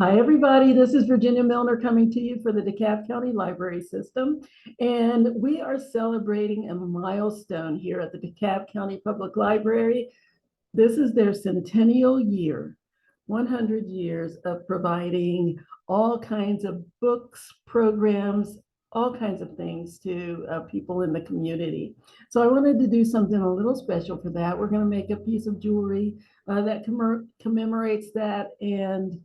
Hi, everybody. This is Virginia Milner coming to you for the DeKalb County Library System. And we are celebrating a milestone here at the DeKalb County Public Library. This is their centennial year, 100 years of providing all kinds of books, programs, all kinds of things to people in the community. So I wanted to do something a little special for that. We're going to make a piece of jewelry that commemorates that, and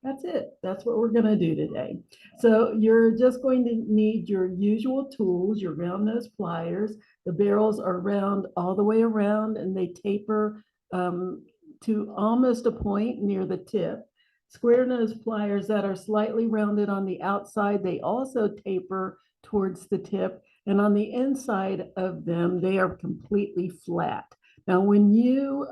that's it. That's what we're going to do today. So you're just going to need your usual tools, your round nose pliers. The barrels are round all the way around and they taper to almost a point near the tip. Square nose pliers that are slightly rounded on the outside, they also taper towards the tip. And on the inside of them, they are completely flat. Now, when you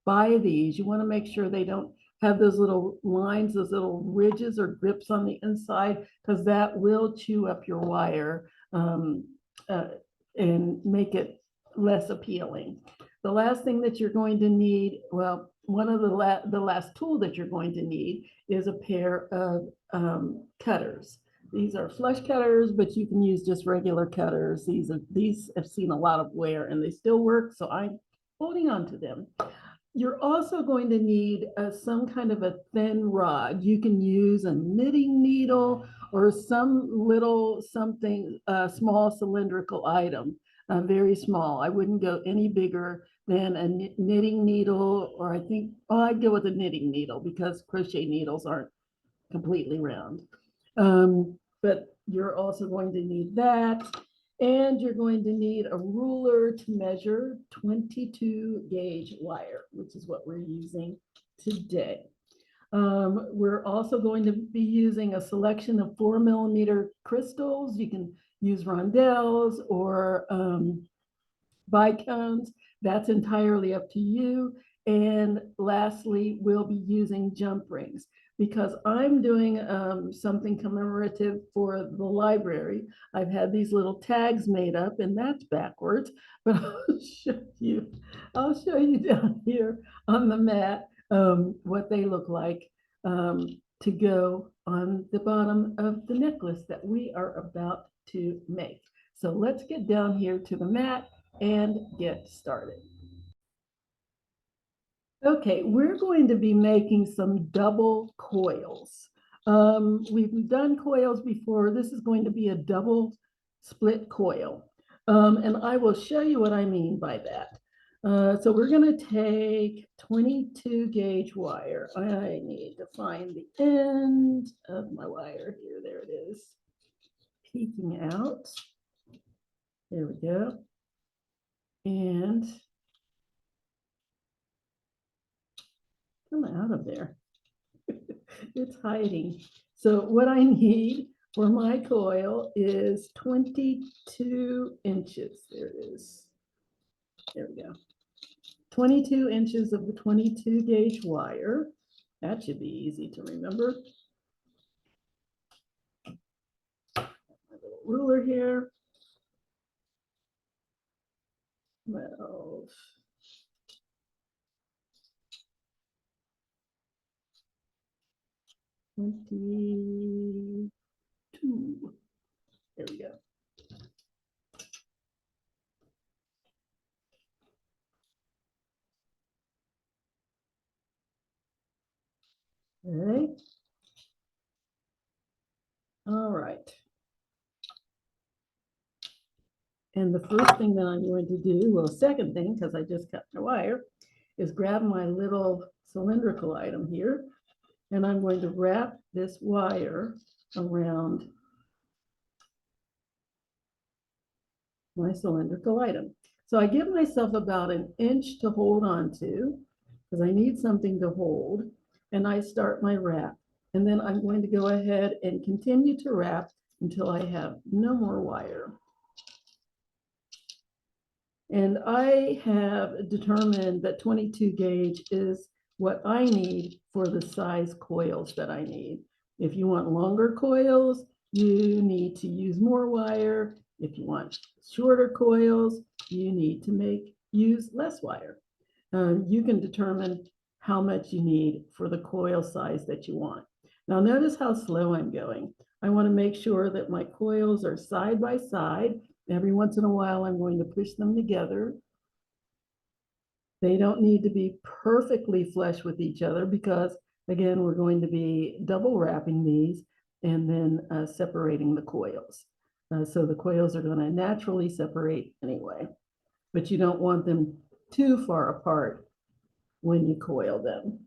buy these, you want to make sure they don't have those little lines, those little ridges or grips on the inside, because that will chew up your wire and make it less appealing. The last thing that you're going to need, well, one of the last tool that you're going to need is a pair of cutters. These are flush cutters, but you can use just regular cutters. These have seen a lot of wear and they still work, so I'm holding on to them. You're also going to need some kind of a thin rod. You can use a knitting needle or some little something, small cylindrical item, very small. I wouldn't go any bigger than a knitting needle, or I think, oh, I'd go with a knitting needle because crochet needles aren't completely round. But you're also going to need that. And you're going to need a ruler to measure 22 gauge wire, which is what we're using today. We're also going to be using a selection of 4mm crystals. You can use rondelles or bicones. That's entirely up to you. And lastly, we'll be using jump rings. Because I'm doing something commemorative for the library, I've had these little tags made up, and that's backwards, but I'll show you down here on the mat what they look like to go on the bottom of the necklace that we are about to make. So let's get down here to the mat and get started. Okay, we're going to be making some double coils. We've done coils before. This is going to be a double split coil. And I will show you what I mean by that. So we're going to take 22 gauge wire. I need to find the end of my wire here. There it is, peeking out. There we go. And come out of there. It's hiding. So what I need for my coil is 22 inches. There it is. There we go. 22 inches of the 22 gauge wire. That should be easy to remember. My little ruler here. 12. 22. There we go. All right. All right. And the first thing that I'm going to do, well, second thing, because I just cut my wire, is grab my little cylindrical item here, and I'm going to wrap this wire around my cylindrical item. So I give myself about an inch to hold on to, because I need something to hold, and I start my wrap. And then I'm going to go ahead and continue to wrap until I have no more wire. And I have determined that 22 gauge is what I need for the size coils that I need. If you want longer coils, you need to use more wire. If you want shorter coils, you need to use less wire. You can determine how much you need for the coil size that you want. Now notice how slow I'm going. I want to make sure that my coils are side by side. Every once in a while, I'm going to push them together. They don't need to be perfectly flush with each other because, again, we're going to be double wrapping these and then separating the coils. So the coils are going to naturally separate anyway, but you don't want them too far apart when you coil them.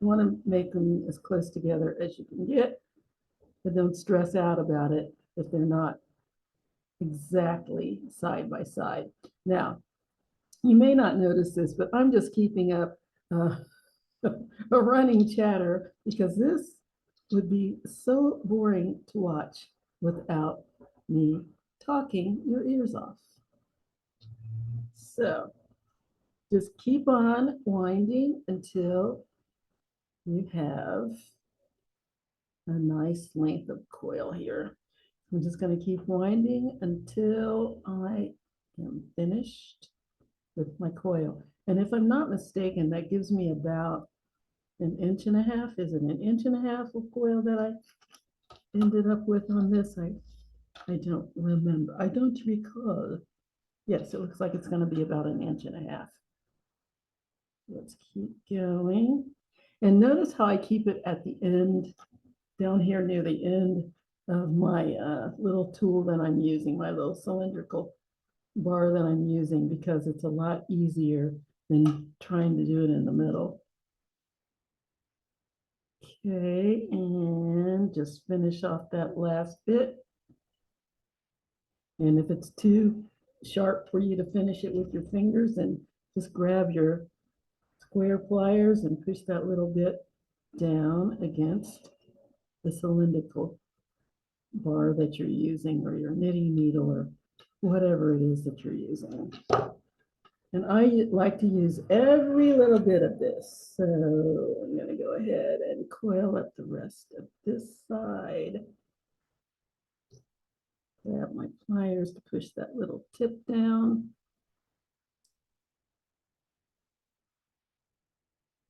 You want to make them as close together as you can get, but don't stress out about it if they're not exactly side by side. Now, you may not notice this, but I'm just keeping up a running chatter because this would be so boring to watch without me talking your ears off. So just keep on winding until you have a nice length of coil here. I'm just going to keep winding until I am finished with my coil. And if I'm not mistaken, that gives me about 1.5 inches. Is it 1.5 inches of coil that I ended up with on this? I don't remember. I don't recall. Yes, it looks like it's going to be about 1.5 inches. Let's keep going. And notice how I keep it at the end, down here near the end of my little tool that I'm using, my little cylindrical bar that I'm using, because it's a lot easier than trying to do it in the middle. Okay, and just finish off that last bit. And if it's too sharp for you to finish it with your fingers, then just grab your square pliers and push that little bit down against the cylindrical bar that you're using, or your knitting needle, or whatever it is that you're using. And I like to use every little bit of this. So I'm going to go ahead and coil up the rest of this side. Grab my pliers to push that little tip down.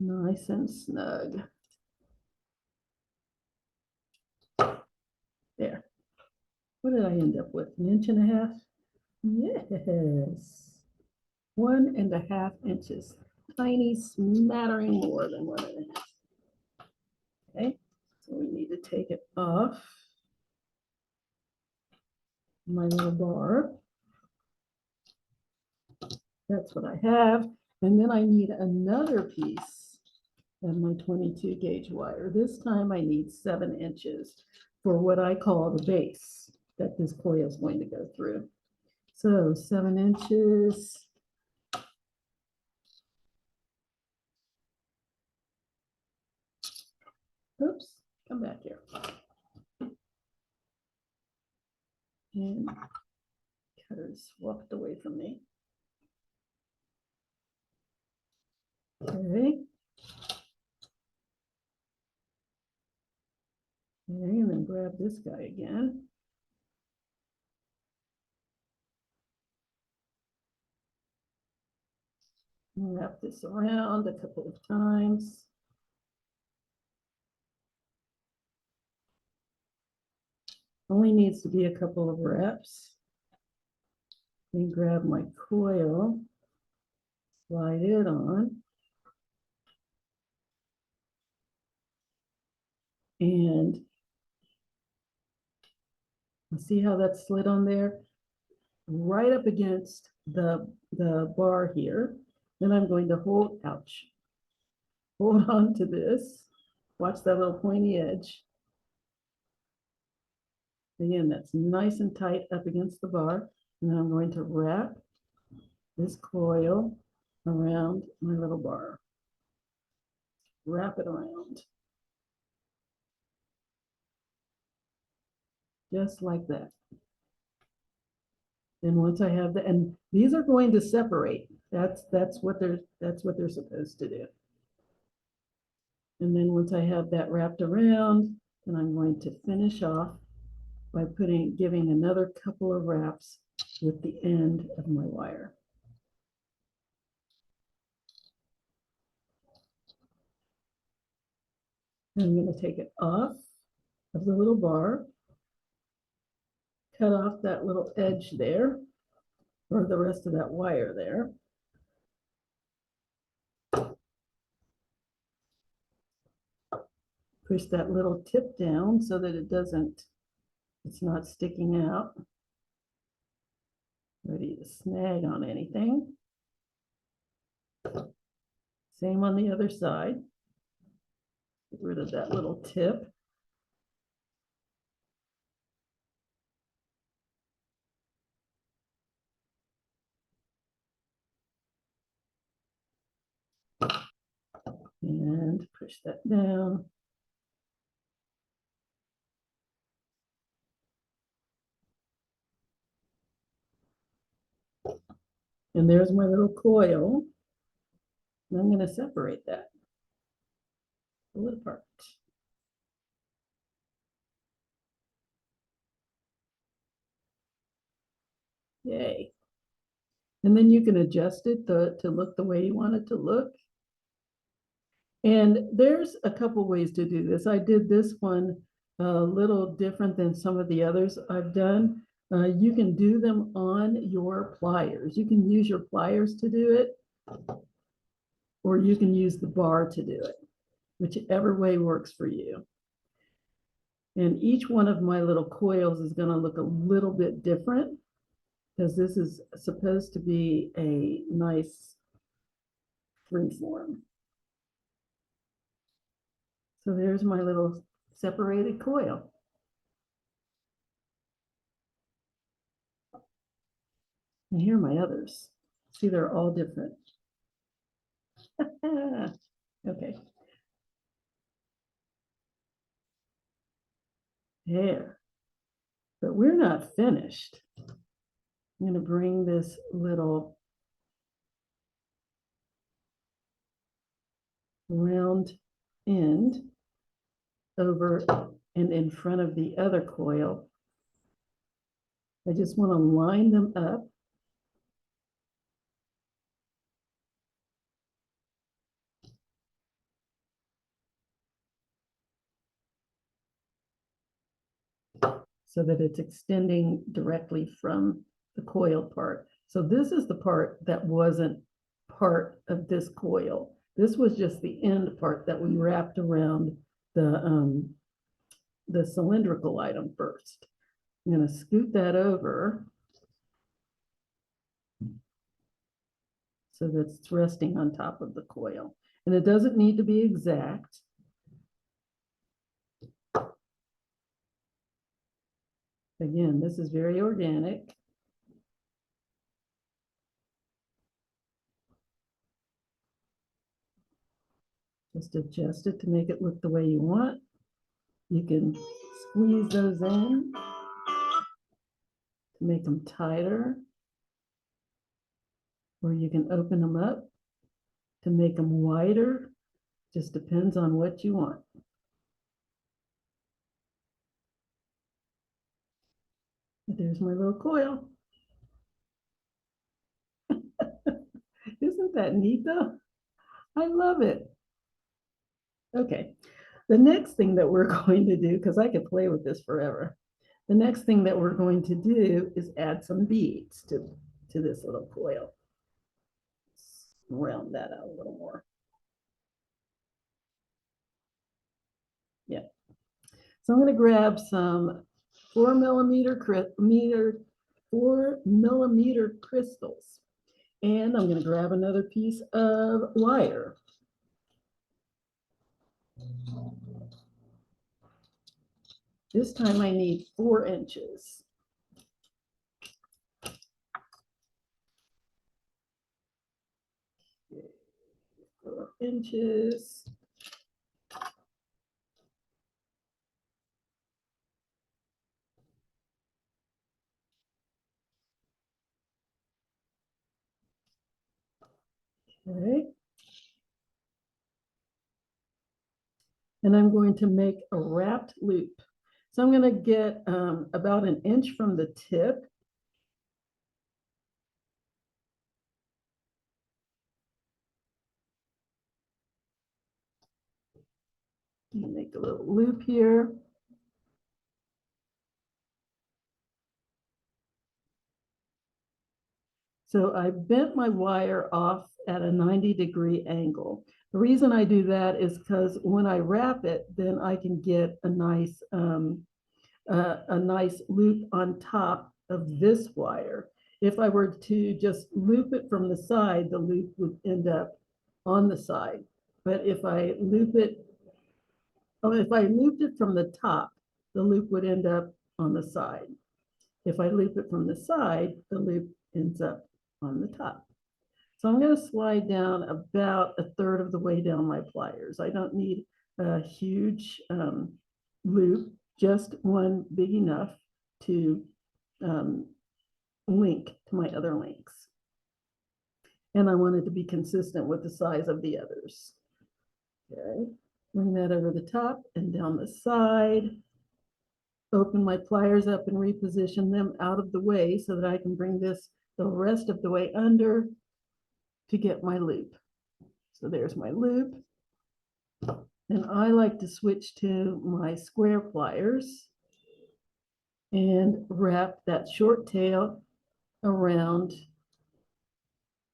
Nice and snug. There. What did I end up with? 1.5 inches? Yes. 1.5 inches. Tiny smattering more than 1.5. Okay, so we need to take it off my little bar. That's what I have. And then I need another piece of my 22 gauge wire. This time I need 7 inches for what I call the base that this coil is going to go through. So 7 inches. Oops, come back here. And cutter's walked away from me. Okay. Okay, and then grab this guy again. Wrap this around a couple of times. Only needs to be a couple of wraps. Then grab my coil, slide it on, and see how that's slid on there? Right up against the bar here. Then I'm going to hold on to this. Watch that little pointy edge. Again, that's nice and tight up against the bar. And then I'm going to wrap this coil around my little bar. Wrap it around. Just like that. Then once I have that, and these are going to separate. That's what they're supposed to do. And then once I have that wrapped around, then I'm going to finish off by giving another couple of wraps with the end of my wire. I'm going to take it off of the little bar, cut off that little edge there, or the rest of that wire there. Push that little tip down so that it's not sticking out. Ready to snag on anything. Same on the other side. Get rid of that little tip. And push that down. And there's my little coil. And I'm going to separate that, pull it apart. Yay. And then you can adjust it to look the way you want it to look. And there's a couple ways to do this. I did this one a little different than some of the others I've done. You can do them on your pliers. You can use your pliers to do it, or you can use the bar to do it, whichever way works for you. And each one of my little coils is going to look a little bit different because this is supposed to be a nice free form. So there's my little separated coil. And here are my others. See, they're all different. Okay. There. But we're not finished. I'm going to bring this little round end over and in front of the other coil. I just want to line them up. So that it's extending directly from the coil part. So this is the part that wasn't part of this coil. This was just the end part that we wrapped around the cylindrical item first. I'm going to scoot that over so that it's resting on top of the coil. And it doesn't need to be exact. Again, this is very organic. Just adjust it to make it look the way you want. You can squeeze those in to make them tighter, or you can open them up to make them wider. Just depends on what you want. There's my little coil. Isn't that neat though? I love it. Okay, the next thing that we're going to do, because I could play with this forever, the next thing that we're going to do is add some beads to this little coil. Let's round that out a little more. Yeah. So I'm going to grab some 4 millimeter crystals. And I'm going to grab another piece of wire. This time I need 4 inches. 4 inches. Okay. And I'm going to make a wrapped loop. So I'm going to get about 1 inch from the tip. Make a little loop here. So I bent my wire off at a 90-degree angle. The reason I do that is because when I wrap it, then I can get a nice loop on top of this wire. If I were to just loop it from the side, the loop would end up on the side. But if I looped it from the top, the loop would end up on the side. If I loop it from the side, the loop ends up on the top. So I'm going to slide down about a third of the way down my pliers. I don't need a huge loop, just one big enough to link to my other links. And I want it to be consistent with the size of the others. Okay, bring that over the top and down the side. Open my pliers up and reposition them out of the way so that I can bring this the rest of the way under to get my loop. So there's my loop. And I like to switch to my square pliers and wrap that short tail around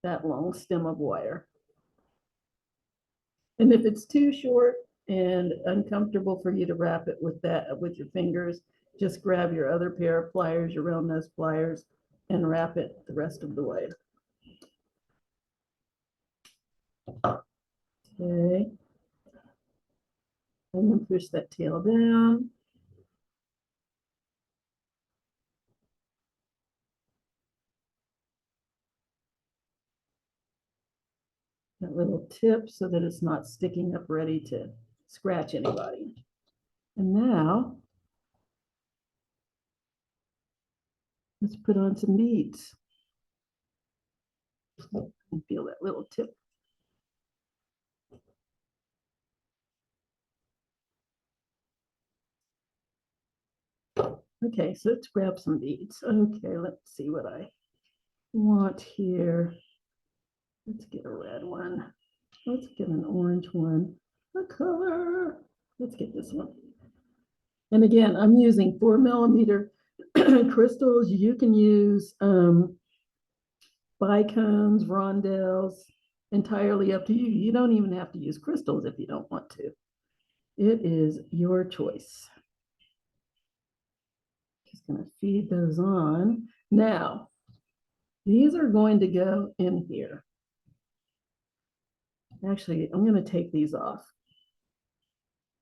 that long stem of wire. And if it's too short and uncomfortable for you to wrap it with your fingers, just grab your other pair of pliers, your round nose pliers, and wrap it the rest of the way. Okay. And then push that tail down. That little tip so that it's not sticking up ready to scratch anybody. And now let's put on some beads. And feel that little tip. Okay, so let's grab some beads. Okay, let's see what I want here. Let's get a red one. Let's get an orange one. A color. Let's get this one. And again, I'm using 4mm crystals. You can use bicones, rondelles, entirely up to you. You don't even have to use crystals if you don't want to. It is your choice. Just going to feed those on. Now, these are going to go in here. Actually, I'm going to take these off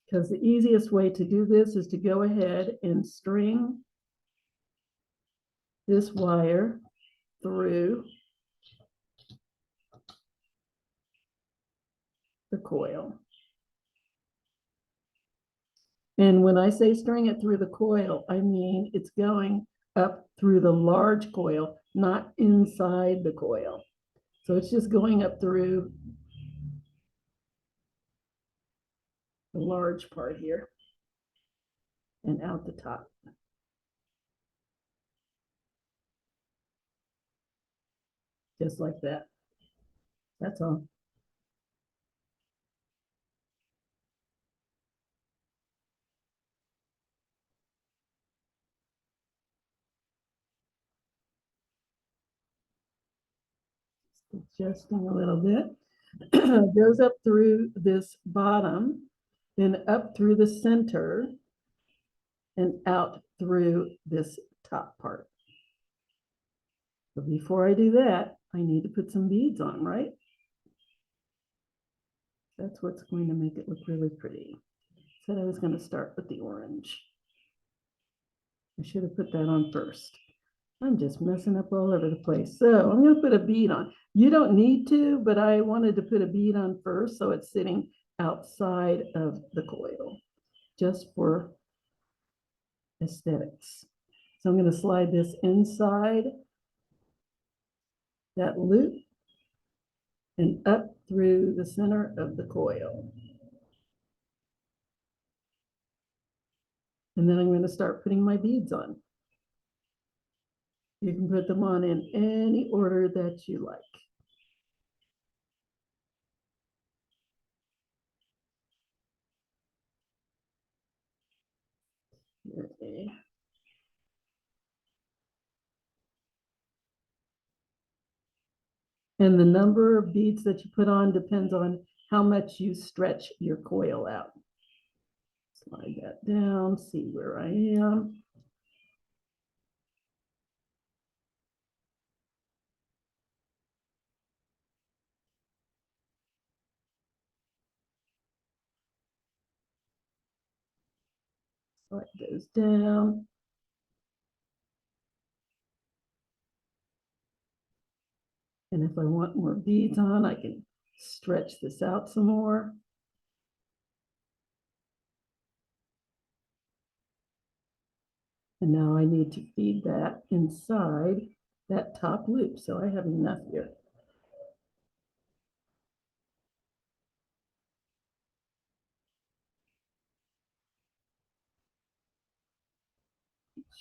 because the easiest way to do this is to go ahead and string this wire through the coil. And when I say string it through the coil, I mean it's going up through the large coil, not inside the coil. So it's just going up through the large part here and out the top. Just like that. That's all. Adjusting a little bit. Goes up through this bottom, then up through the center, and out through this top part. But before I do that, I need to put some beads on, right? That's what's going to make it look really pretty. Said I was going to start with the orange. I should have put that on first. I'm just messing up all over the place. So I'm going to put a bead on. You don't need to, but I wanted to put a bead on first so it's sitting outside of the coil, just for aesthetics. So I'm going to slide this inside that loop and up through the center of the coil. And then I'm going to start putting my beads on. You can put them on in any order that you like. Okay. And the number of beads that you put on depends on how much you stretch your coil out. Slide that down, see where I am. Slide those down. And if I want more beads on, I can stretch this out some more. And now I need to feed that inside that top loop. So I have enough here.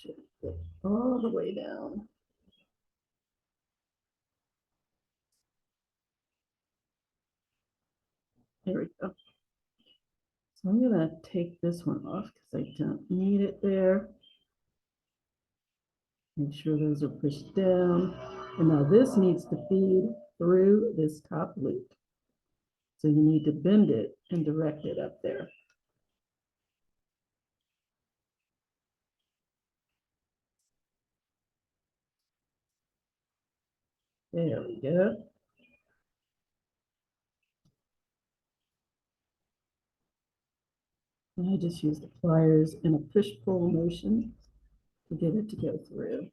Should fit all the way down. There we go. So I'm going to take this one off because I don't need it there. Make sure those are pushed down. And now this needs to feed through this top loop. So you need to bend it and direct it up there. There we go. And I just use the pliers in a push-pull motion to get it to go through.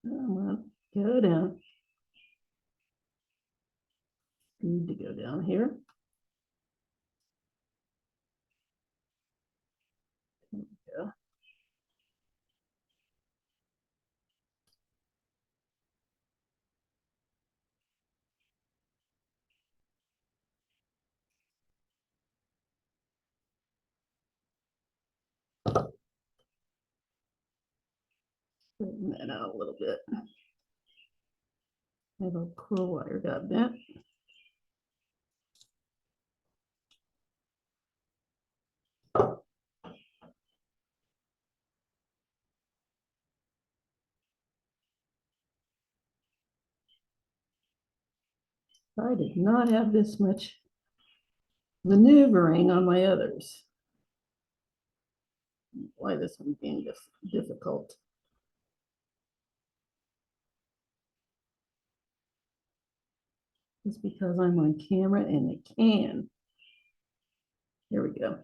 Come on, go down. Need to go down here. There we go. Straighten that out a little bit. My little curl wire got bent. I did not have this much maneuvering on my others. Why this one being difficult. It's because I'm on camera and it can. Here we go.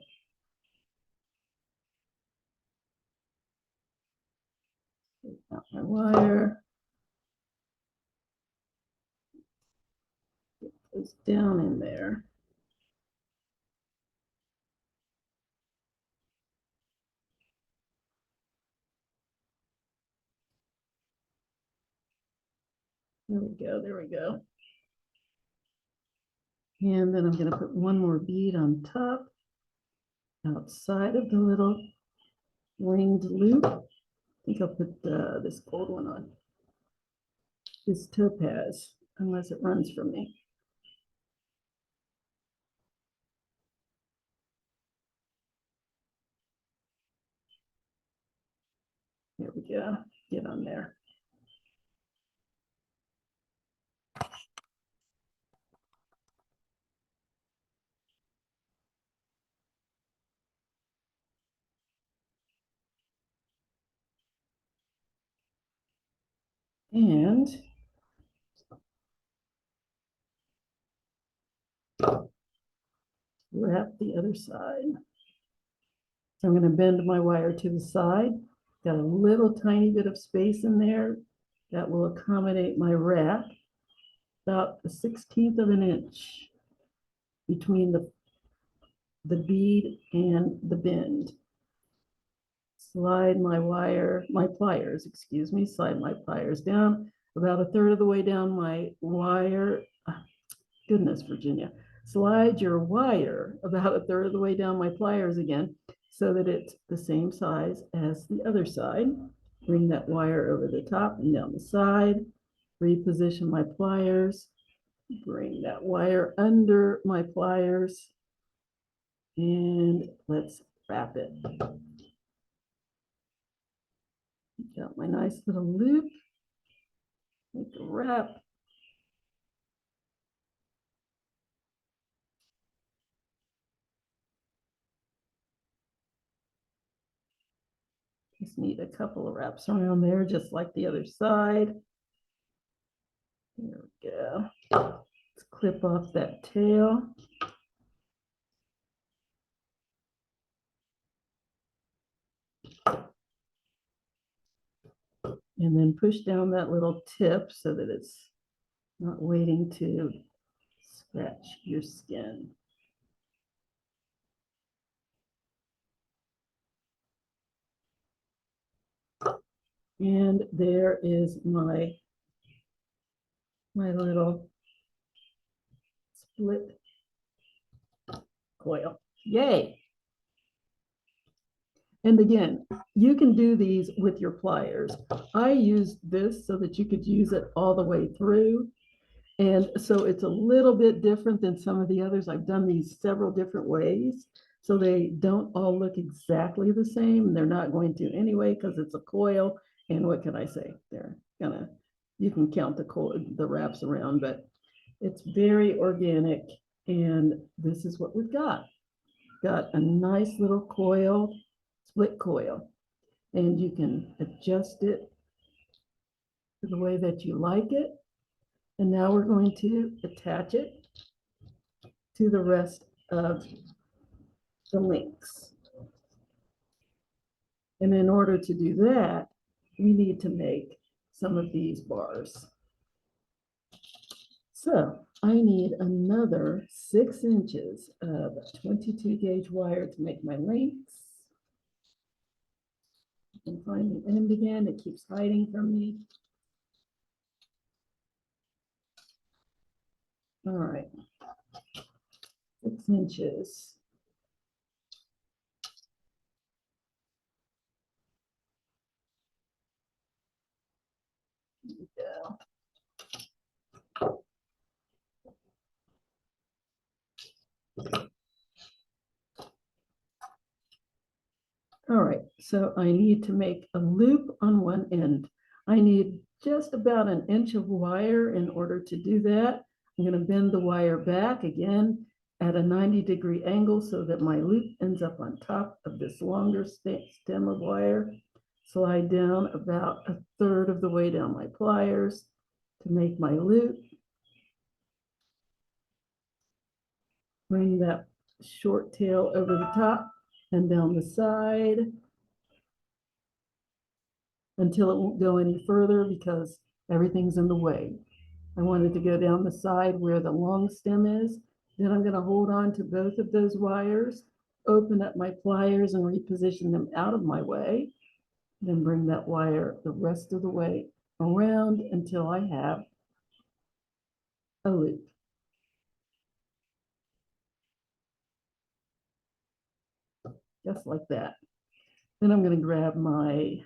Take out my wire. Get those down in there. There we go, there we go. And then I'm going to put one more bead on top, outside of the little winged loop. I think I'll put this gold one on. This topaz, unless it runs from me. There we go. Get on there. And wrap the other side. So I'm going to bend my wire to the side. Got a little tiny bit of space in there that will accommodate my wrap, about the 1/16 of an inch between the bead and the bend. Slide my pliers, excuse me, slide my pliers down about 1/3 of the way down my wire, goodness, Virginia. Slide your wire about a third of the way down my pliers again so that it's the same size as the other side. Bring that wire over the top and down the side. Reposition my pliers. Bring that wire under my pliers. And let's wrap it. Got my nice little loop. Make a wrap. Just need a couple of wraps around there, just like the other side. There we go. Let's clip off that tail. And then push down that little tip so that it's not waiting to scratch your skin. And there is my little split coil. Yay! And again, you can do these with your pliers. I used this so that you could use it all the way through. And so it's a little bit different than some of the others. I've done these several different ways. So they don't all look exactly the same. They're not going to anyway, because it's a coil. And what can I say? They're gonna, you can count the wraps around, but it's very organic. And this is what we've got. Got a nice little coil, split coil. And you can adjust it to the way that you like it. And now we're going to attach it to the rest of the links. And in order to do that, we need to make some of these bars. So I need another 6 inches of 22 gauge wire to make my links. And find the end again, it keeps hiding from me. All right, 6 inches. There we go. All right, so I need to make a loop on one end. I need just about an inch of wire in order to do that. I'm going to bend the wire back again at a 90-degree angle so that my loop ends up on top of this longer stem of wire. Slide down about a third of the way down my pliers to make my loop. Bring that short tail over the top and down the side until it won't go any further because everything's in the way. I wanted to go down the side where the long stem is. Then I'm going to hold on to both of those wires, open up my pliers and reposition them out of my way. Then bring that wire the rest of the way around until I have a loop. Just like that. Then I'm going to grab my,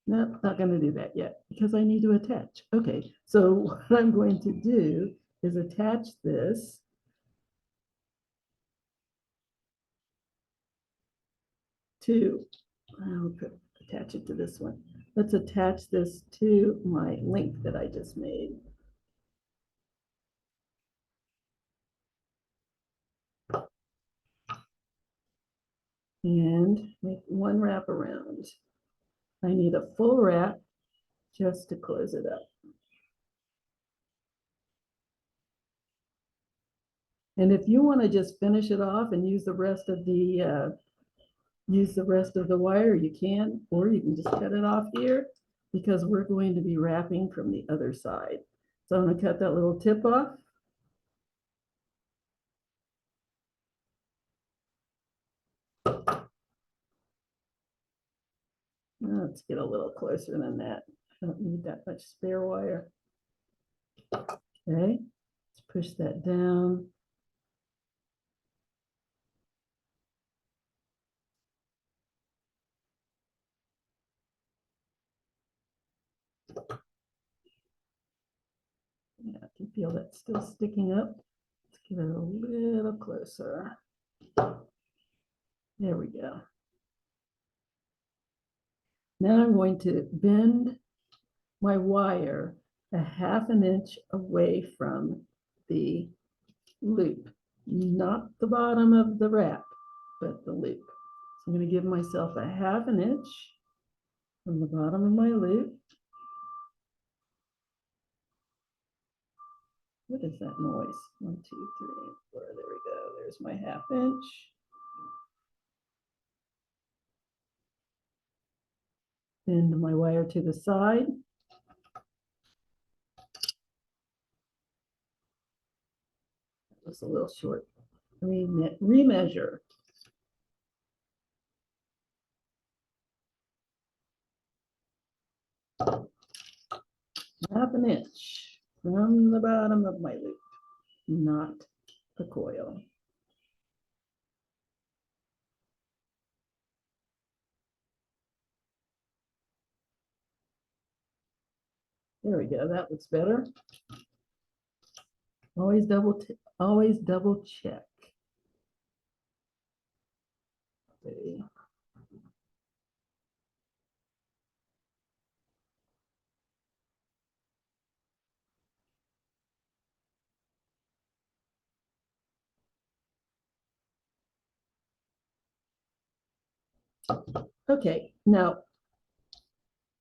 no, not going to do that yet because I need to attach. Okay, so what I'm going to do is attach this to, attach it to this one. Let's attach this to my link that I just made. And make one wrap around. I need a full wrap just to close it up. And if you want to just finish it off and use the rest of the wire, you can, or you can just cut it off here because we're going to be wrapping from the other side. So I'm going to cut that little tip off. Let's get a little closer than that. I don't need that much spare wire. Okay, let's push that down. Yeah, I can feel that still sticking up. Let's get it a little closer. There we go. Now I'm going to bend my wire a 1/2 inch away from the loop, not the bottom of the wrap, but the loop. So I'm going to give myself a 1/2 inch from the bottom of my loop. What is that noise? 1, 2, 3, 4. There we go. There's my 1/2 inch. Bend my wire to the side. That was a little short. Remeasure. Half an inch from the bottom of my loop, not the coil. There we go. That looks better. Always double check. Okay. Okay, now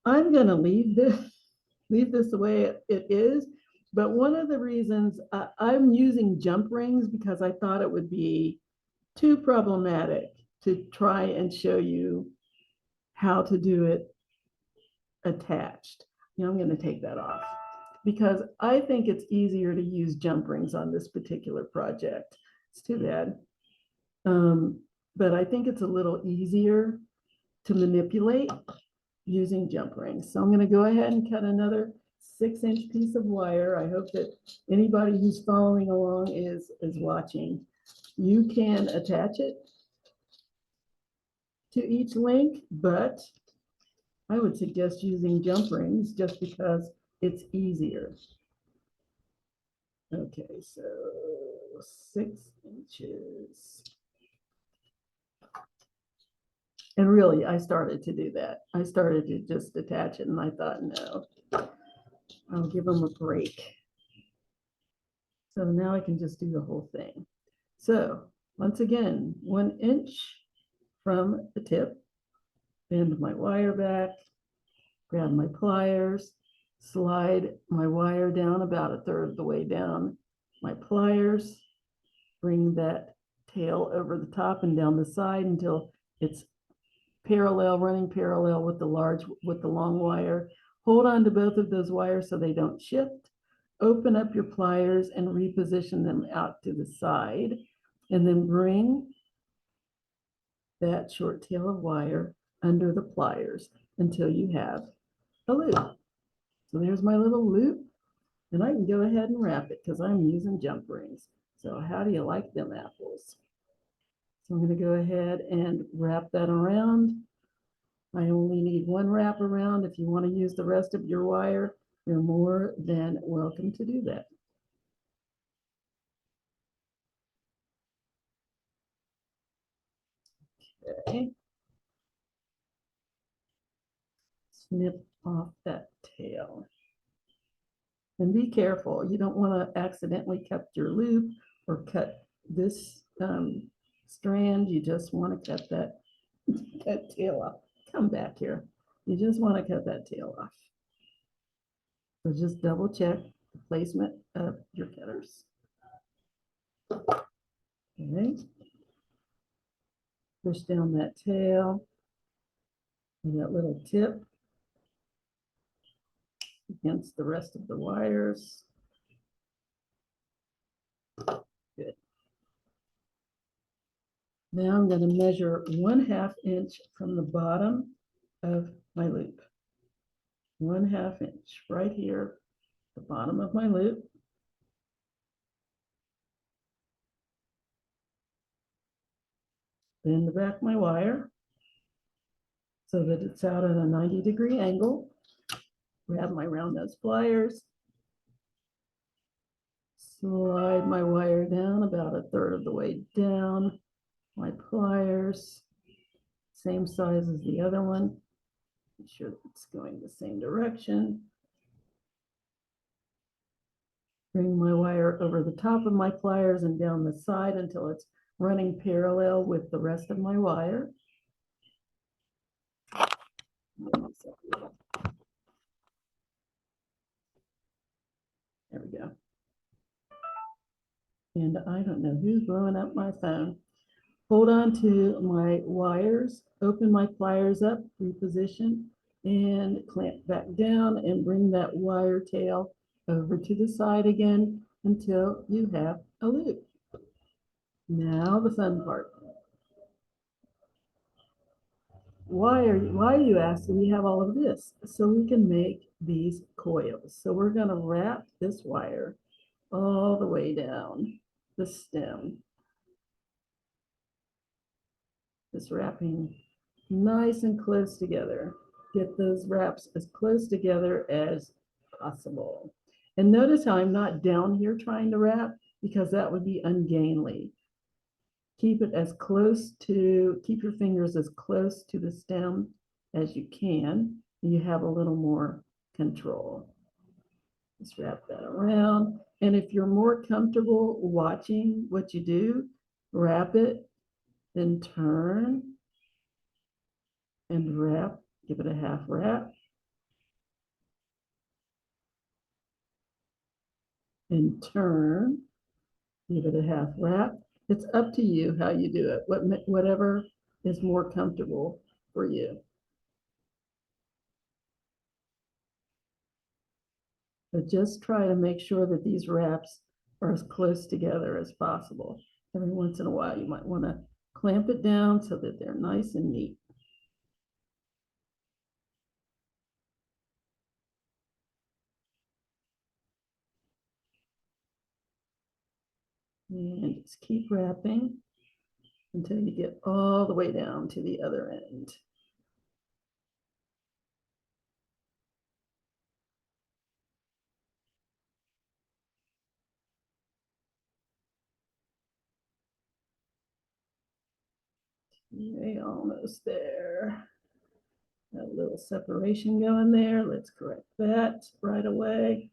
I'm going to leave this the way it is. But one of the reasons I'm using jump rings because I thought it would be too problematic to try and show you how to do it attached. You know, I'm going to take that off because I think it's easier to use jump rings on this particular project. It's too bad. But I think it's a little easier to manipulate using jump rings. So I'm going to go ahead and cut another 6-inch piece of wire. I hope that anybody who's following along is watching. You can attach it to each link, but I would suggest using jump rings just because it's easier. Okay, so 6 inches. And really, I started to do that. I started to just attach it and I thought, no, I'll give them a break. So now I can just do the whole thing. So once again, 1 inch from the tip, bend my wire back, grab my pliers, slide my wire down about 1/3 of the way down my pliers, bring that tail over the top and down the side until it's parallel, running parallel with the long wire. Hold on to both of those wires so they don't shift. Open up your pliers and reposition them out to the side, and then bring that short tail of wire under the pliers until you have a loop. So there's my little loop, and I can go ahead and wrap it because I'm using jump rings. So how do you like them apples? So I'm going to go ahead and wrap that around. I only need 1 wrap around. If you want to use the rest of your wire, you're more than welcome to do that. Okay. Snip off that tail. And be careful. You don't want to accidentally cut your loop or cut this strand. You just want to cut that tail off. Come back here. You just want to cut that tail off. So just double check the placement of your cutters. Okay. Push down that tail and that little tip against the rest of the wires. Good. Now I'm going to measure 1/2 inch from the bottom of my loop. 1/2 inch right here the bottom of my loop. Bend back my wire so that it's out at a 90-degree angle. Grab my round nose pliers. Slide my wire down about a third of the way down. My pliers, same size as the other one. Make sure that it's going the same direction. Bring my wire over the top of my pliers and down the side until it's running parallel with the rest of my wire. There we go. And I don't know who's blowing up my phone. Hold on to my wires, open my pliers up, reposition, and clamp back down and bring that wire tail over to the side again until you have a loop. Now the fun part. Why are you asking me have all of this? So we can make these coils. So we're going to wrap this wire all the way down the stem. Just wrapping nice and close together. Get those wraps as close together as possible. And notice how I'm not down here trying to wrap because that would be ungainly. Keep it as close to, keep your fingers as close to the stem as you can. And you have a little more control. Just wrap that around. And if you're more comfortable watching what you do, wrap it, then turn and wrap, give it a half wrap. And turn, give it a half wrap. It's up to you how you do it, whatever is more comfortable for you. But just try to make sure that these wraps are as close together as possible. Every once in a while, you might want to clamp it down so that they're nice and neat. And just keep wrapping until you get all the way down to the other end. Okay, almost there. Got a little separation going there. Let's correct that right away.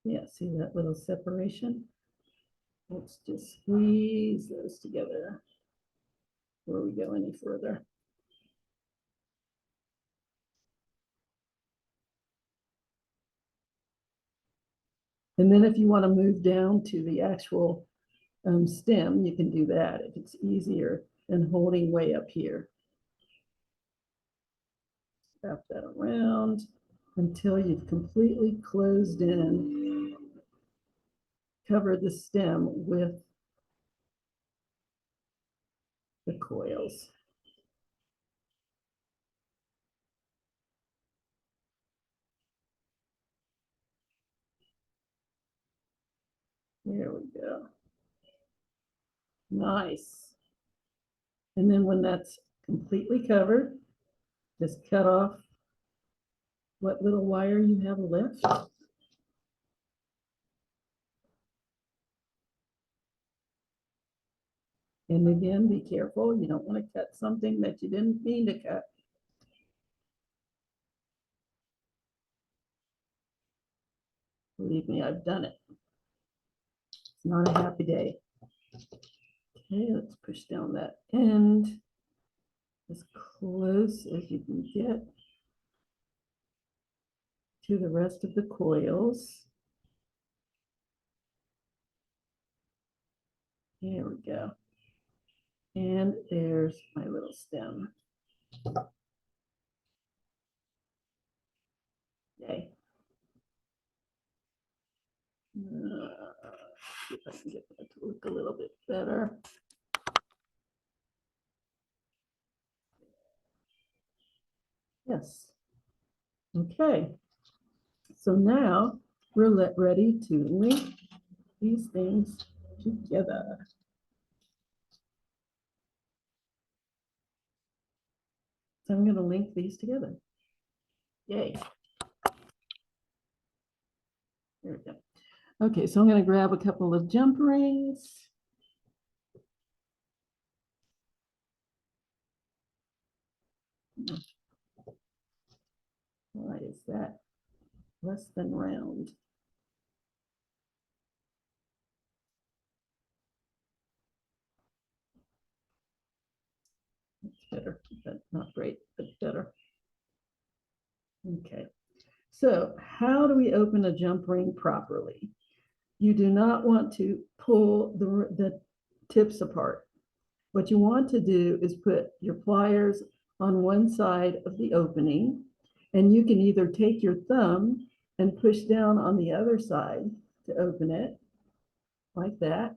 Yeah, see that little separation? Let's just squeeze those together before we go any further. And then if you want to move down to the actual stem, you can do that if it's easier than holding way up here. Wrap that around until you've completely closed in, cover the stem with the coils. There we go. Nice. And then when that's completely covered, just cut off what little wire you have left. And again, be careful. You don't want to cut something that you didn't mean to cut. Believe me, I've done it. It's not a happy day. Okay, let's push down that end as close as you can get to the rest of the coils. There we go. And there's my little stem. Okay. See if I can get that to look a little bit better. Yes. Okay. So now we're ready to link these things together. So I'm going to link these together. Yay. There we go. Okay, so I'm going to grab a couple of jump rings. Why is that less than round? That's better, but not great, but better. Okay, so how do we open a jump ring properly? You do not want to pull the tips apart. What you want to do is put your pliers on one side of the opening, and you can either take your thumb and push down on the other side to open it, like that.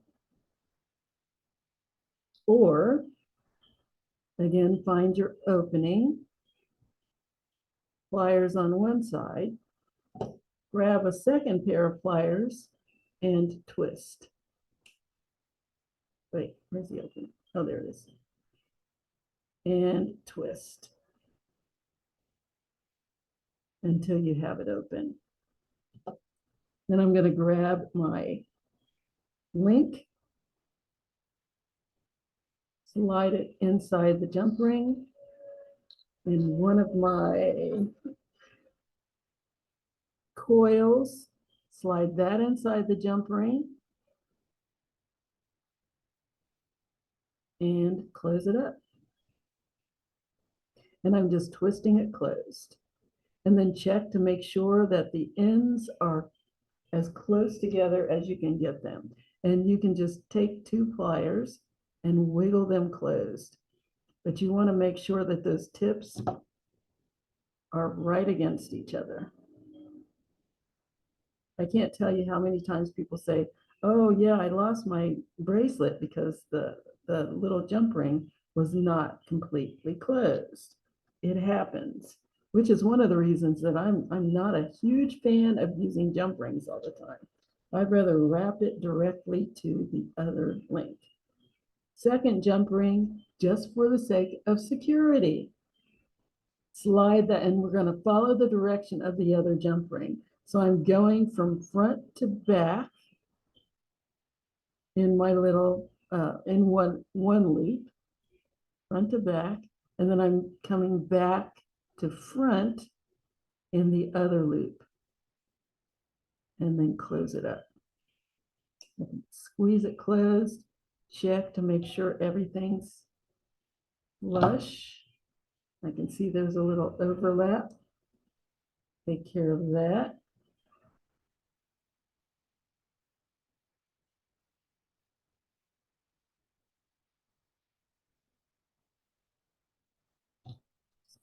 Or, again, find your opening, pliers on one side, grab a second pair of pliers, and twist. Wait, where's the opening? Oh, there it is. And twist until you have it open. Then I'm going to grab my link, slide it inside the jump ring, and one of my coils, slide that inside the jump ring, and close it up. And I'm just twisting it closed. And then check to make sure that the ends are as close together as you can get them. And you can just take two pliers and wiggle them closed. But you want to make sure that those tips are right against each other. I can't tell you how many times people say, oh yeah, I lost my bracelet because the little jump ring was not completely closed. It happens, which is one of the reasons that I'm not a huge fan of using jump rings all the time. I'd rather wrap it directly to the other link. Second jump ring, just for the sake of security. Slide that, and we're going to follow the direction of the other jump ring. So I'm going from front to back in my little, in one loop, front to back, and then I'm coming back to front in the other loop, and then close it up. Squeeze it closed, check to make sure everything's flush. I can see there's a little overlap. Take care of that.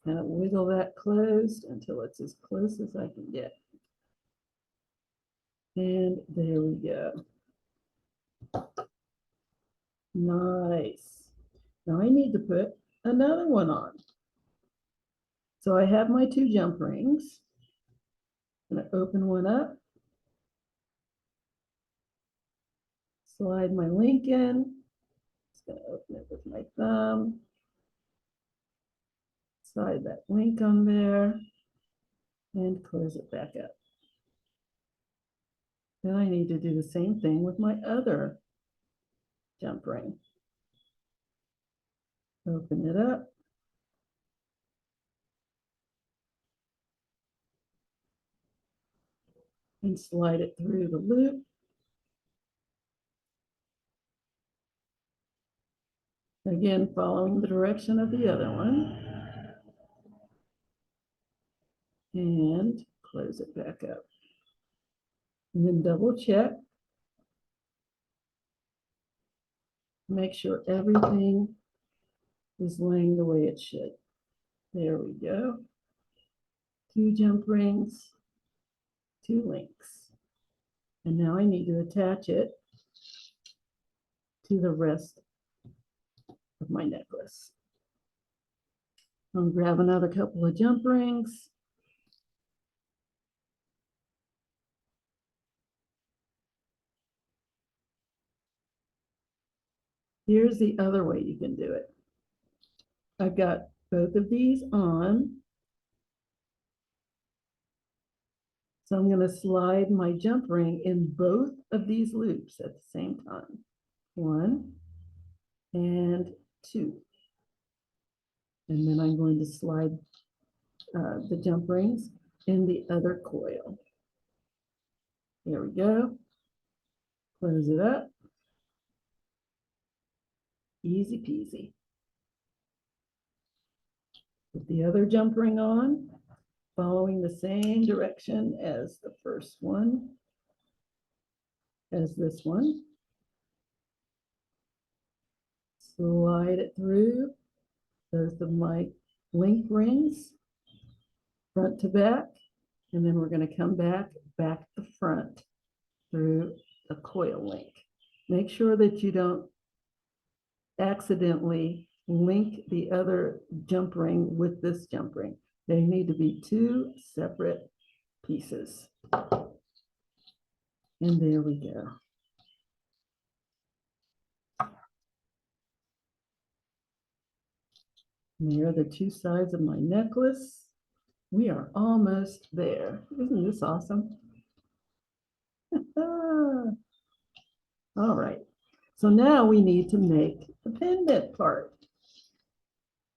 Kind of wiggle that closed until it's as close as I can get. And there we go. Nice. Now I need to put another one on. So I have my two jump rings. I'm going to open one up. Slide my link in. Just going to open it with my thumb. Slide that link on there and close it back up. Then I need to do the same thing with my other jump ring. Open it up. And slide it through the loop. Again, following the direction of the other one. And close it back up. And then double check. Make sure everything is laying the way it should. There we go. Two jump rings, two links. And now I need to attach it to the rest of my necklace. I'll grab another couple of jump rings. Here's the other way you can do it. I've got both of these on. So I'm going to slide my jump ring in both of these loops at the same time. 1 and 2. And then I'm going to slide the jump rings in the other coil. There we go. Close it up. Easy peasy. Put the other jump ring on, following the same direction as the first one, as this one. Slide it through both of my link rings, front to back, and then we're going to come back to front through a coil link. Make sure that you don't accidentally link the other jump ring with this jump ring. They need to be two separate pieces. And there we go. And there are the two sides of my necklace. We are almost there. Isn't this awesome? All right. So now we need to make the pendant part.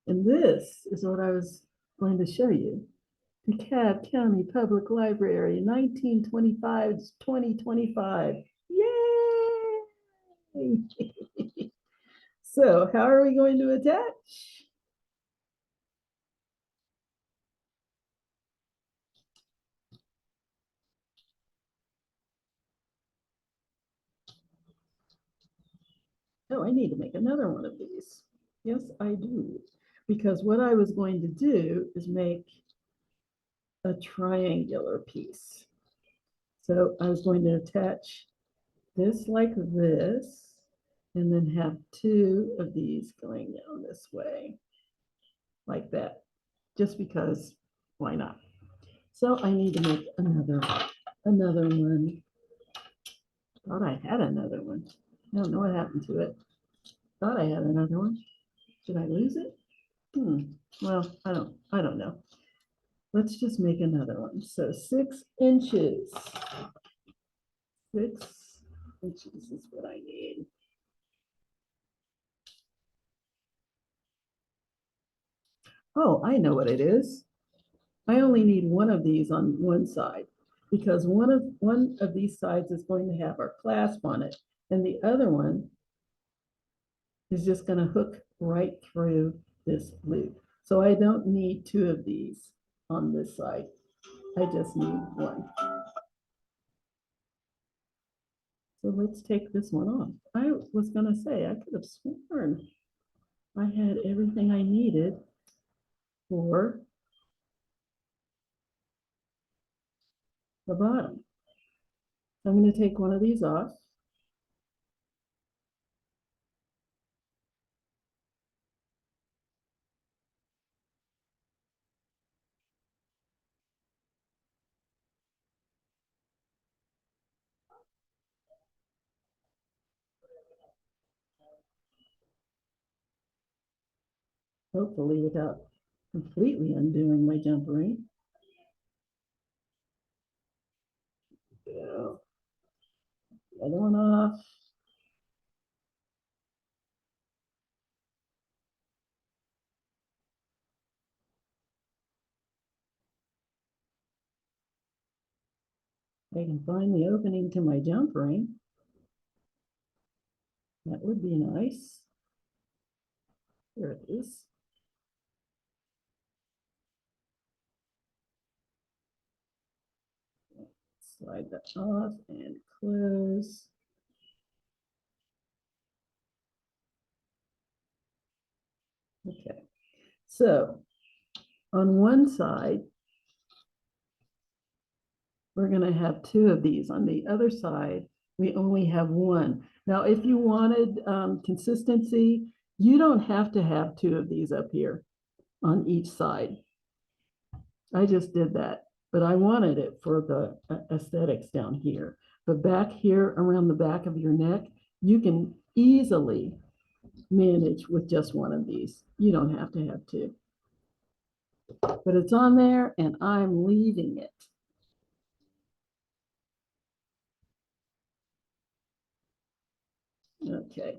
And this is what I was going to show you. DeKalb County Public Library, 1925 to 2025. Yay! So how are we going to attach? Oh, I need to make another one of these. Yes, I do. Because what I was going to do is make a triangular piece. So I was going to attach this like this, and then have two of these going down this way, like that, just because, why not? So I need to make another one. Thought I had another one. I don't know what happened to it. Thought I had another one. Did I lose it? Well, I don't know. Let's just make another one. So 6 inches. 6 inches is what I need. Oh, I know what it is. I only need one of these on one side, because one of these sides is going to have our clasp on it, and the other one is just going to hook right through this loop. So I don't need two of these on this side. I just need one. So let's take this one off. I was going to say, I could have sworn I had everything I needed for the bottom. I'm going to take one of these off. Hopefully without completely undoing my jump ring. Go. The other one off. I can find the opening to my jump ring. That would be nice. There it is. Slide that off and close. Okay, so on one side, we're going to have two of these. On the other side, we only have one. Now, if you wanted consistency, you don't have to have two of these up here. on each side. I just did that, but I wanted it for the aesthetics down here. But back here around the back of your neck, you can easily manage with just one of these. You don't have to have two. But it's on there and I'm leaving it. Okay,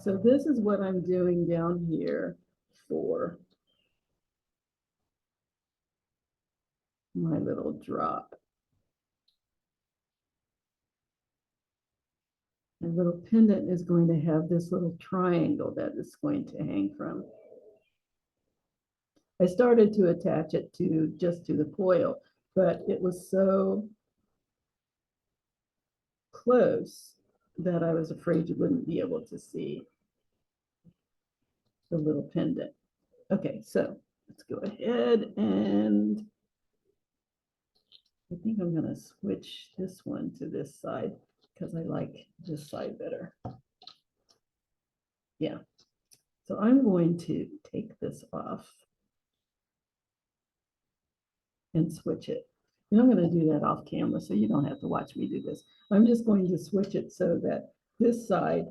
so this is what I'm doing down here for my little drop. My little pendant is going to have this little triangle that it's going to hang from. I started to attach it to just to the coil, but it was so close that I was afraid you wouldn't be able to see the little pendant. Okay, so let's go ahead and I think I'm going to switch this one to this side because I like this side better. Yeah, so I'm going to take this off and switch it. And I'm going to do that off camera so you don't have to watch me do this. I'm just going to switch it so that this side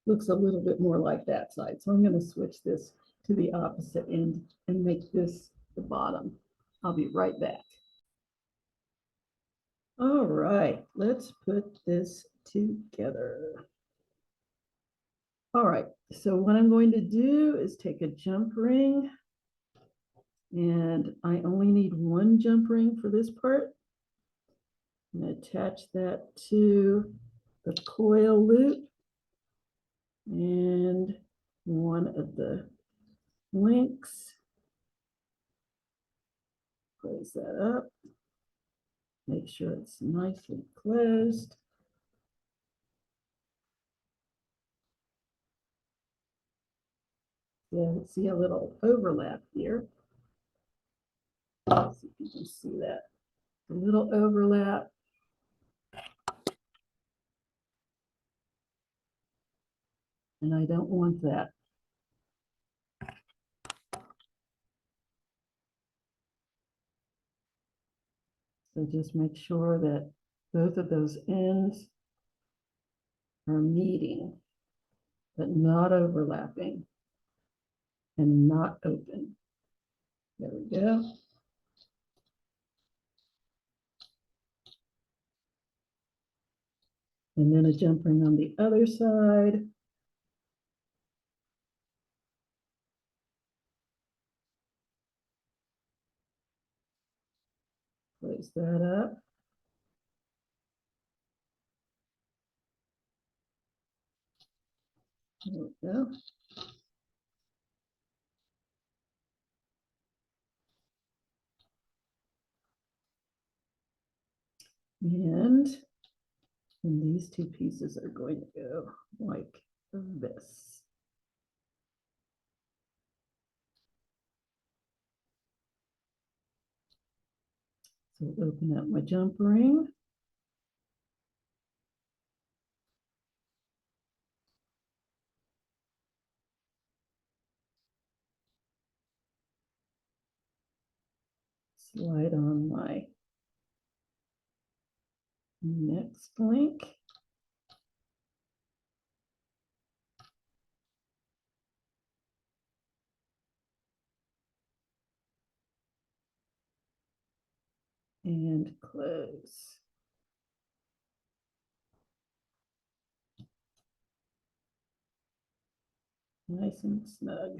looks a little bit more like that side. So I'm going to switch this to the opposite end and make this the bottom. I'll be right back. All right, let's put this together. All right, so what I'm going to do is take a jump ring, and I only need one jump ring for this part. I'm going to attach that to the coil loop and one of the links. Close that up. Make sure it's nicely closed. Yeah, see a little overlap here. Let's see if you can see that. A little overlap. And I don't want that. So just make sure that both of those ends are meeting, but not overlapping and not open. There we go. And then a jump ring on the other side. Close that up. There we go. And these two pieces are going to go like this. So open up my jump ring. Slide on my next link. And close. Nice and snug.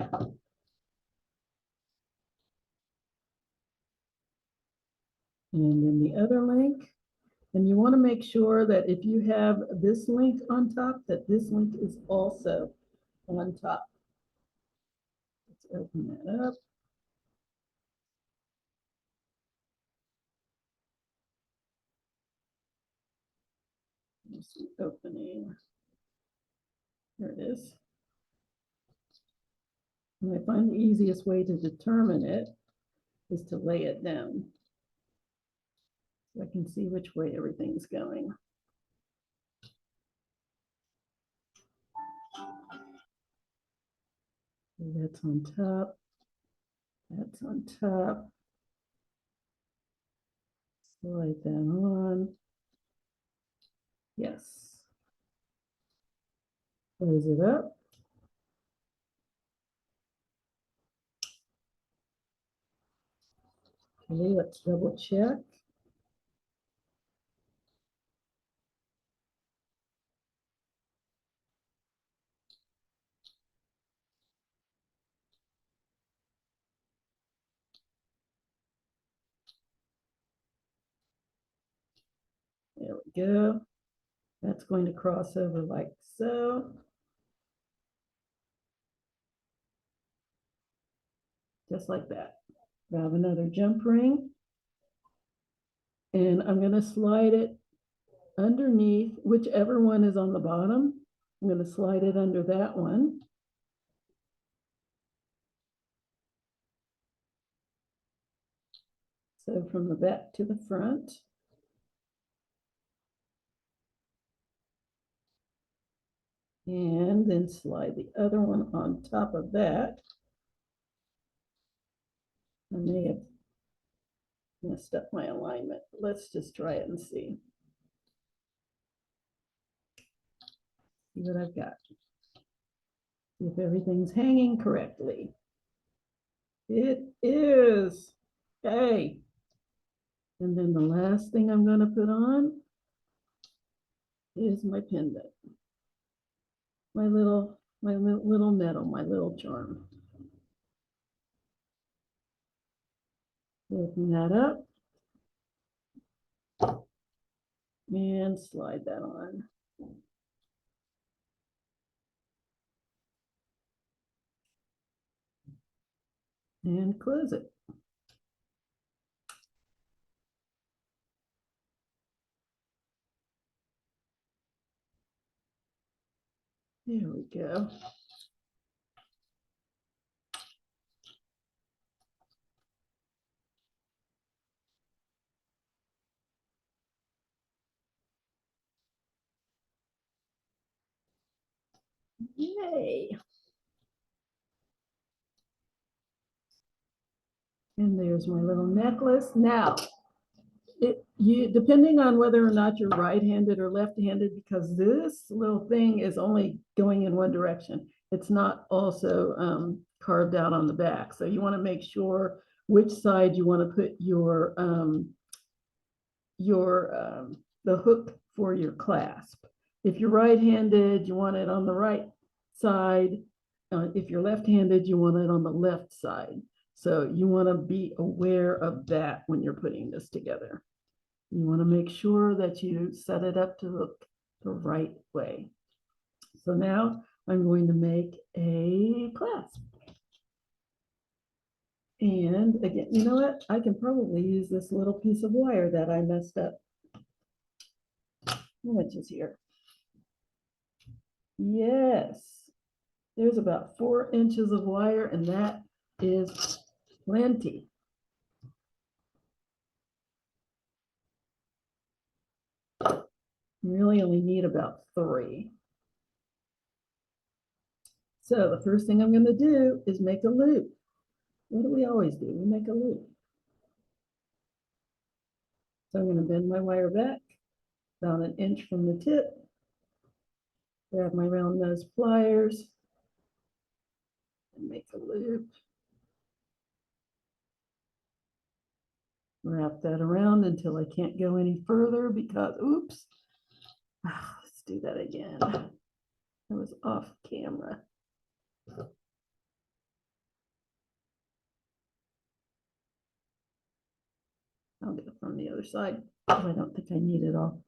And then the other link. And you want to make sure that if you have this link on top, that this link is also on top. Let's open that up. Let's see, opening. There it is. And I find the easiest way to determine it is to lay it down. So I can see which way everything's going. So that's on top. That's on top. Slide that on. Yes. Close it up. Okay, let's double check. There we go. That's going to cross over like so. Just like that. Grab another jump ring. And I'm going to slide it underneath whichever one is on the bottom. I'm going to slide it under that one. So from the back to the front. And then slide the other one on top of that. I may have messed up my alignment. Let's just try it and see. See what I've got. See if everything's hanging correctly. It is. Okay. And then the last thing I'm going to put on is my pendant. My little medal, my little charm. Open that up and slide that on. And close it. There we go. Yay. And there's my little necklace. Now, depending on whether or not you're right-handed or left-handed, because this little thing is only going in one direction. It's not also carved out on the back. So you want to make sure which side you want to put the hook for your clasp. If you're right-handed, you want it on the right side. If you're left-handed, you want it on the left side. So you want to be aware of that when you're putting this together. You want to make sure that you set it up to look the right way. So now I'm going to make a clasp. And again, you know what? I can probably use this little piece of wire that I messed up. How much is here? Yes. There's about 4 inches of wire, and that is plenty. You really only need about 3. So the first thing I'm going to do is make a loop. What do we always do? We make a loop. So I'm going to bend my wire back about 1 inch from the tip. Grab my round nose pliers and make a loop. Wrap that around until I can't go any further because, oops. Let's do that again. That was off camera. I'll get it from the other side because I don't think I need it all.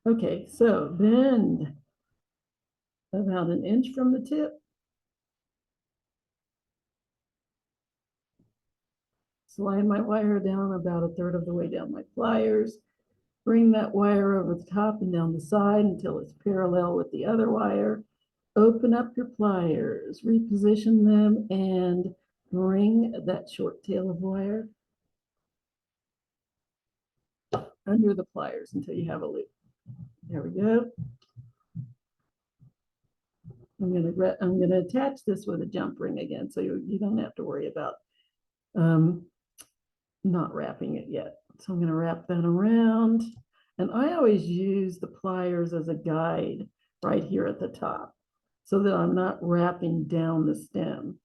Okay, so bend about 1 inch from the tip. Slide my wire down about 1/3 of the way down my pliers. Bring that wire over the top and down the side until it's parallel with the other wire. Open up your pliers, reposition them, and bring that short tail of wire under the pliers until you have a loop. There we go. I'm going to attach this with a jump ring again, so you don't have to worry about Um, not wrapping it yet. So I'm going to wrap that around. And I always use the pliers as a guide right here at the top so that I'm not wrapping down the stem.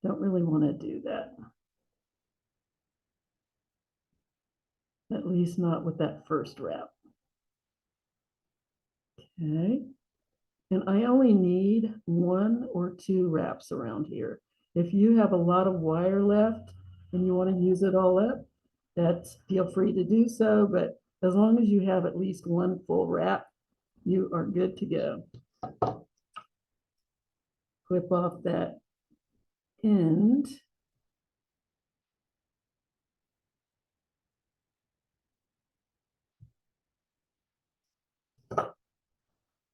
Don't really want to do that. At least not with that first wrap. Okay. And I only need 1 or 2 wraps around here. If you have a lot of wire left and you want to use it all up, feel free to do so. But as long as you have at least 1 full wrap, you are good to go. Clip off that end.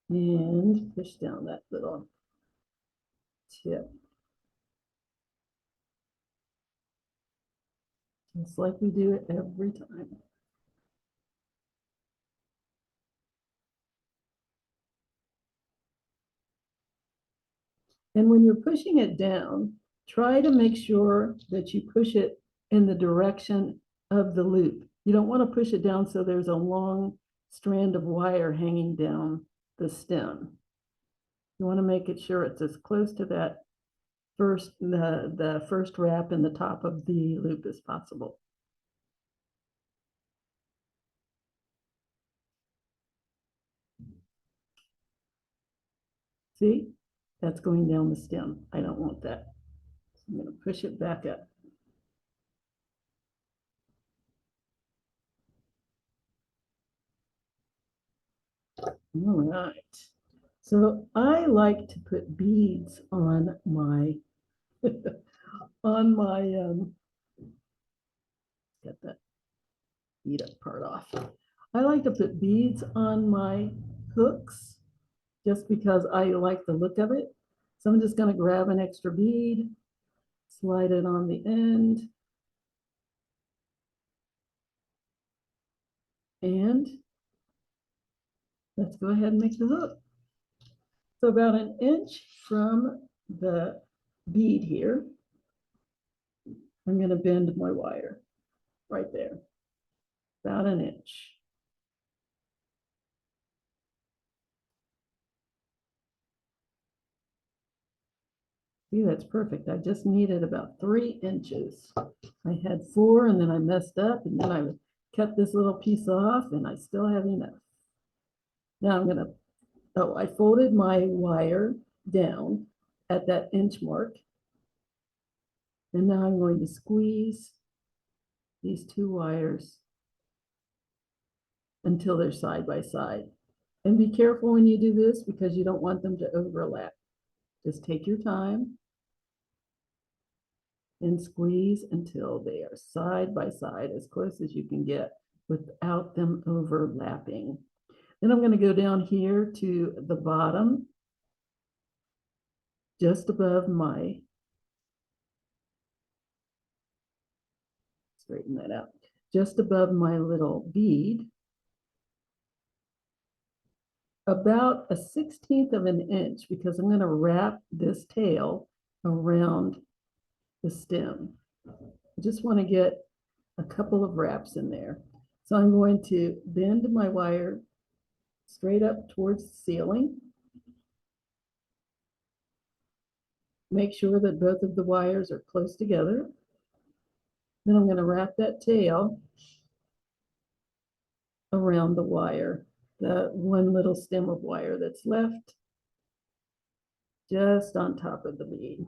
And push down that little tip. Just like we do it every time. And when you're pushing it down, try to make sure that you push it in the direction of the loop. You don't want to push it down so there's a long strand of wire hanging down the stem. You want to make it sure it's as close to that the first wrap in the top of the loop as possible. See, that's going down the stem. I don't want that. So I'm going to push it back up. All right. So I like to put beads on my on my get that bead up part off. I like to put beads on my hooks just because I like the look of it. So I'm just going to grab an extra bead, slide it on the end, and let's go ahead and make the hook. So about 1 inch from the bead here, I'm going to bend my wire right there, about 1 inch. See, that's perfect. I just needed about 3 inches. I had 4 and then I messed up and then I cut this little piece off and I still have enough. Now I'm gonna, I folded my wire down at that inch mark. And now I'm going to squeeze these 2 wires until they're side by side. And be careful when you do this because you don't want them to overlap. Just take your time and squeeze until they are side by side as close as you can get without them overlapping. Then I'm going to go down here to the bottom, just above my, straighten that out, just above my little bead, about a 1/16 of an inch, because I'm going to wrap this tail around the stem. I just want to get a couple of wraps in there. So I'm going to bend my wire straight up towards the ceiling. Make sure that both of the wires are close together. Then I'm going to wrap that tail around the wire, the one little stem of wire that's left, just on top of the bead,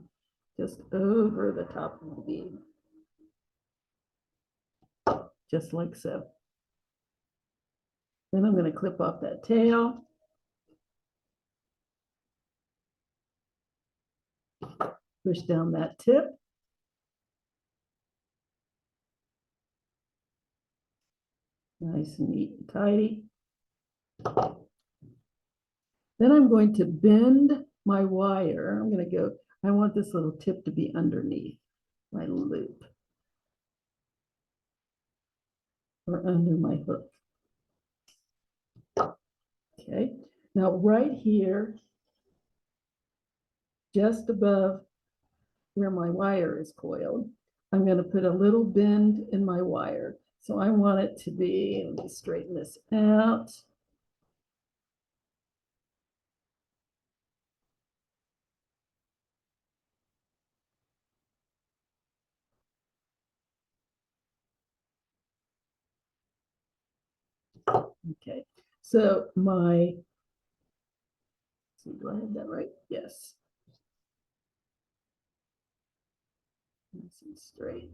just over the top of the bead, just like so. Then I'm going to clip off that tail. Push down that tip. Nice and neat and tidy. Then I'm going to bend my wire. I'm going to go, I want this little tip to be underneath my loop or under my hook. Okay, now right here, just above where my wire is coiled, I'm going to put a little bend in my wire. So I want it to be, let me straighten this out. Okay, so my, see, do I have that right? Yes. Nice and straight.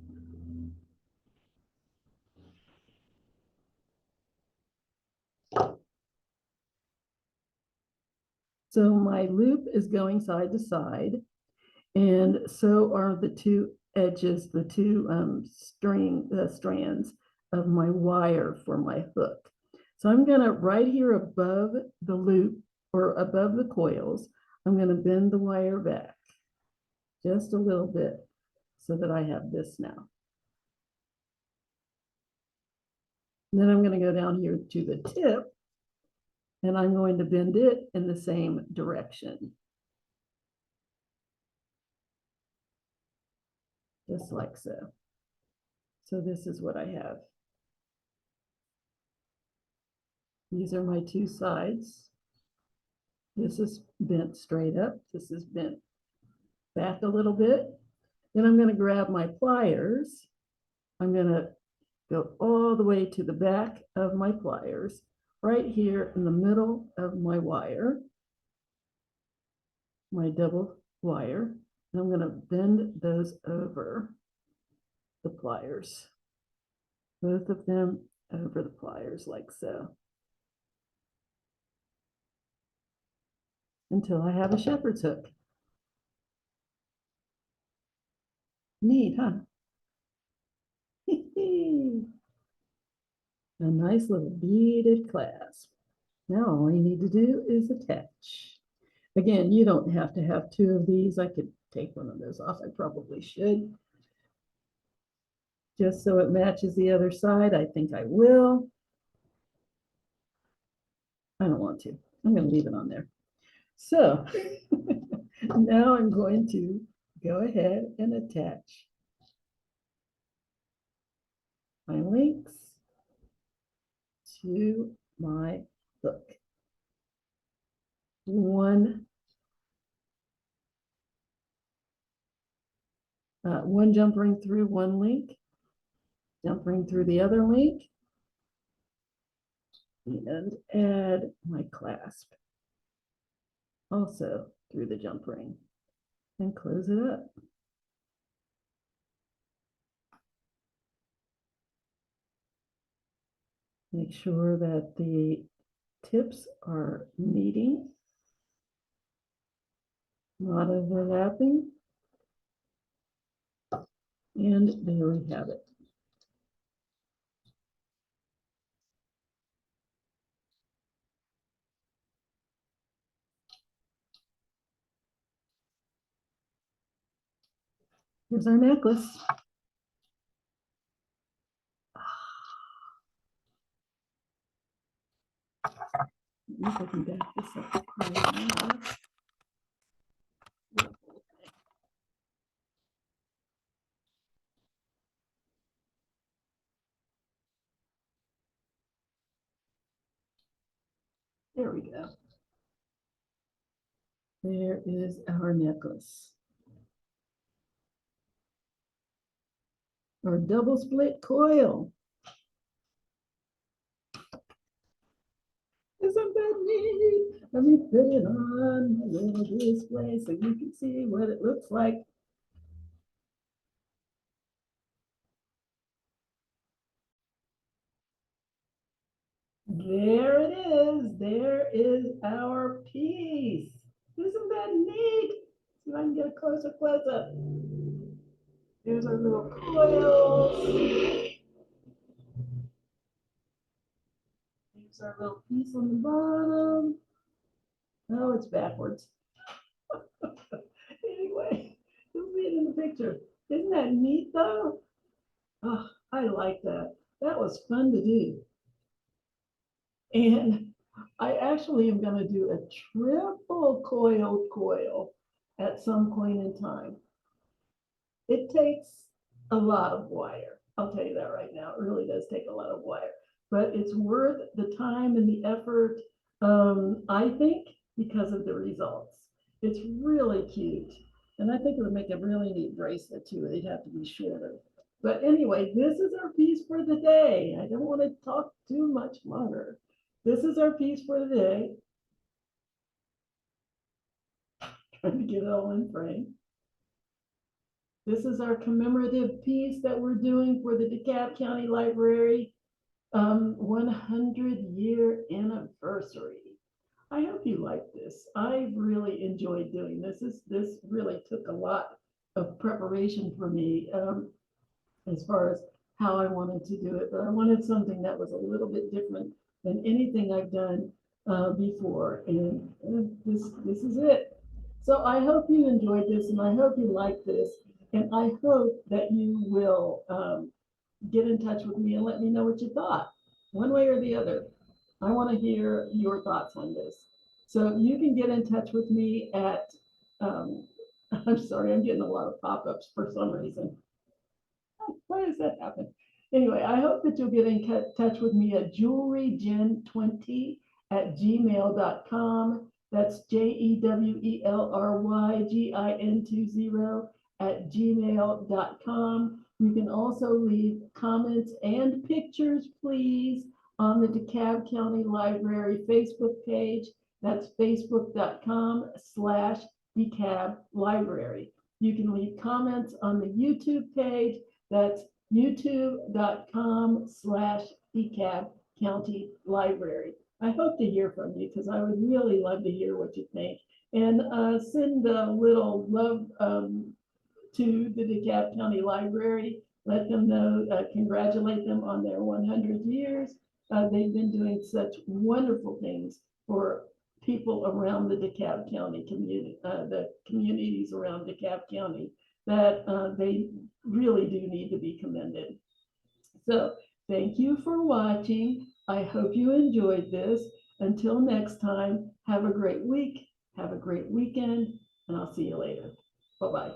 So my loop is going side to side, and so are the two edges, the two strands of my wire for my hook. So I'm gonna, right here above the loop or above the coils, I'm gonna bend the wire back just a little bit so that I have this now. And then I'm gonna go down here to the tip and I'm going to bend it in the same direction. Just like so. So this is what I have. These are my two sides. This is bent straight up. This is bent back a little bit. Then I'm going to grab my pliers. I'm going to go all the way to the back of my pliers, right here in the middle of my wire, my double wire. And I'm going to bend those over the pliers, both of them over the pliers like so, until I have a shepherd's hook. Neat, huh? A nice little beaded clasp. Now all you need to do is attach. Again, you don't have to have two of these. I could take one of those off. I probably should. Just so it matches the other side. I think I will. I don't want to. I'm going to leave it on there. So now I'm going to go ahead and attach my links to my hook. One jump ring through one link, jump ring through the other link, and add my clasp also through the jump ring and close it up. Make sure that the tips are meeting, not overlapping. And there we have it. Here's our necklace. Let me can back this up. There we go. There is our necklace. Our double split coil. Isn't that neat? Let me put it on my little display so you can see what it looks like. There it is. There is our piece. Isn't that neat? See if I can get a closer close up. There's our little coils. There's our little piece on the bottom. Oh, it's backwards. Anyway, you'll see it in the picture. Isn't that neat though? Oh, I like that. That was fun to do. And I actually am going to do a triple coiled coil at some point in time. It takes a lot of wire. I'll tell you that right now. It really does take a lot of wire, but it's worth the time and the effort, I think, because of the results. It's really cute. And I think it would make a really neat bracelet too. They'd have to be shorter. But anyway, this is our piece for the day. I don't want to talk too much longer. This is our piece for the day. Trying to get it all in frame. This is our commemorative piece that we're doing for the DeKalb County Library 100-year anniversary. I hope you like this. I really enjoyed doing this. This really took a lot of preparation for me as far as how I wanted to do it, but I wanted something that was a little bit different than anything I've done before, and this is it. So I hope you enjoyed this, and I hope you like this, and I hope that you will get in touch with me and let me know what you thought, one way or the other. I want to hear your thoughts on this. So you can get in touch with me at, I'm sorry, I'm getting a lot of pop-ups for some reason. Why does that happen? Anyway, I hope that you'll get in touch with me at jewelrygin20@gmail.com. That's JEWELRYGIN20@gmail.com. You can also leave comments and pictures, please, on the DeKalb County Library Facebook page. That's facebook.com/DeKalb Library. You can leave comments on the YouTube page. That's youtube.com/DeKalb County Library. I hope to hear from you because I would really love to hear what you think. And send a little love to the DeKalb County Library. Let them know, congratulate them on their 100 years. They've been doing such wonderful things for people around the DeKalb County community, the communities around DeKalb County, that they really do need to be commended. So thank you for watching. I hope you enjoyed this. Until next time, have a great week, have a great weekend, and I'll see you later. Bye-bye.